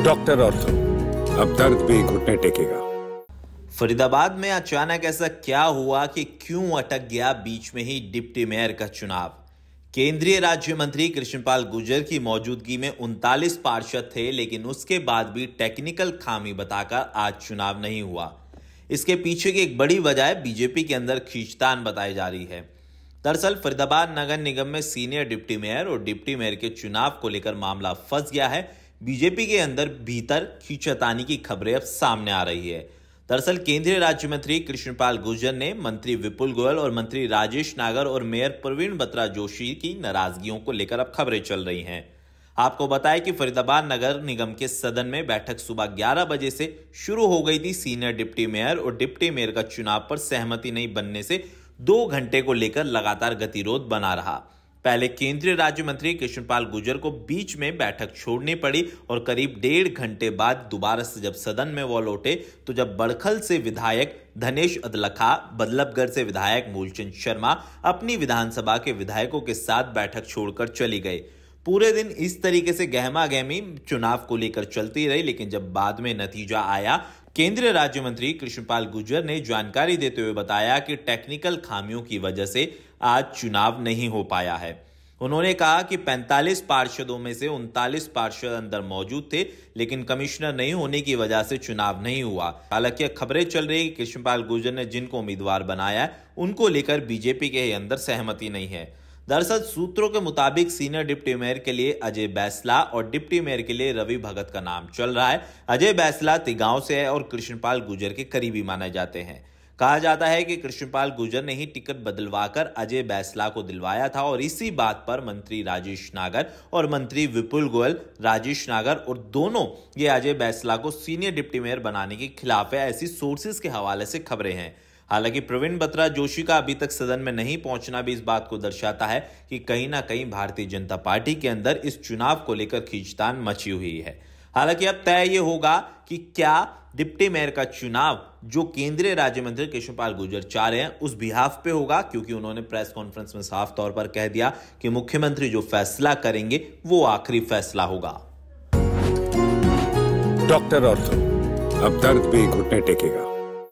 Doctor ortho, अब दर्द भी घुटने टेकेगा। फरीदाबाद में अचानक ऐसा क्या हुआ कि क्यों अटक गया बीच में ही डिप्टी मेयर का चुनाव। केंद्रीय राज्य मंत्री कृष्णपाल गुर्जर की मौजूदगी में 39 पार्षद थे, लेकिन उसके बाद भी टेक्निकल खामी बताकर आज चुनाव नहीं हुआ। इसके पीछे की एक बड़ी वजह बीजेपी के अंदर खींचतान बताई जा रही है। दरअसल फरीदाबाद नगर निगम में सीनियर डिप्टी मेयर और डिप्टी मेयर के चुनाव को लेकर मामला फंस गया है। बीजेपी के अंदर भीतर खींचतानी की खबरें अब सामने आ रही है। दरअसल केंद्रीय राज्य मंत्री कृष्णपाल गुर्जर ने मंत्री विपुल गोयल और मंत्री राजेश नागर और मेयर प्रवीण बत्रा जोशी की नाराजगियों को लेकर अब खबरें चल रही हैं। आपको बताएं कि फरीदाबाद नगर निगम के सदन में बैठक सुबह 11 बजे से शुरू हो गई थी। सीनियर डिप्टी मेयर और डिप्टी मेयर का चुनाव पर सहमति नहीं बनने से 2 घंटे को लेकर लगातार गतिरोध बना रहा। पहले केंद्रीय राज्य मंत्री कृष्णपाल गुर्जर को बीच में बैठक छोड़नी पड़ी और करीब 1.5 घंटे बाद दोबारा से जब सदन में वो लौटे तो जब बड़खल से विधायक धनेश अदलखा, बल्लभगढ़ से विधायक मूलचंद शर्मा अपनी विधानसभा के विधायकों के साथ बैठक छोड़कर चली गए। पूरे दिन इस तरीके से गहमा गहमी चुनाव को लेकर चलती रही, लेकिन जब बाद में नतीजा आया, केंद्रीय राज्य मंत्री कृष्णपाल गुर्जर ने जानकारी देते हुए बताया कि टेक्निकल खामियों की वजह से आज चुनाव नहीं हो पाया है। उन्होंने कहा कि 45 पार्षदों में से 39 पार्षद अंदर मौजूद थे, लेकिन कमिश्नर नहीं होने की वजह से चुनाव नहीं हुआ। हालांकि खबरें चल रही है कि कृष्णपाल गुर्जर ने जिनको उम्मीदवार बनाया उनको लेकर बीजेपी के अंदर सहमति नहीं है। दरअसल सूत्रों के मुताबिक सीनियर डिप्टी मेयर के लिए अजय बैसला और डिप्टी मेयर के लिए रवि भगत का नाम चल रहा है। अजय बैसला तिगांव से है और कृष्णपाल गुर्जर के करीबी माने जाते हैं। कहा जाता है कि कृष्णपाल गुर्जर ने ही टिकट बदलवाकर अजय बैसला को दिलवाया था और इसी बात पर मंत्री राजेश नागर और मंत्री विपुल गोयल, राजेश नागर और दोनों ये अजय बैसला को सीनियर डिप्टी मेयर बनाने के खिलाफ है, ऐसी सोर्सेज के हवाले से खबरें हैं। हालांकि प्रवीण बत्रा जोशी का अभी तक सदन में नहीं पहुंचना भी इस बात को दर्शाता है कि कहीं ना कहीं भारतीय जनता पार्टी के अंदर इस चुनाव को लेकर खींचतान मची हुई है। हालांकि अब तय ये होगा कि क्या डिप्टी मेयर का चुनाव जो केंद्रीय राज्य मंत्री कृष्णपाल गुर्जर चाह रहे हैं उस बिहाफ पे होगा, क्योंकि उन्होंने प्रेस कॉन्फ्रेंस में साफ तौर पर कह दिया कि मुख्यमंत्री जो फैसला करेंगे वो आखिरी फैसला होगा। डॉक्टर ऑर्थो, अब दर्द भी घुटने टेकेगा।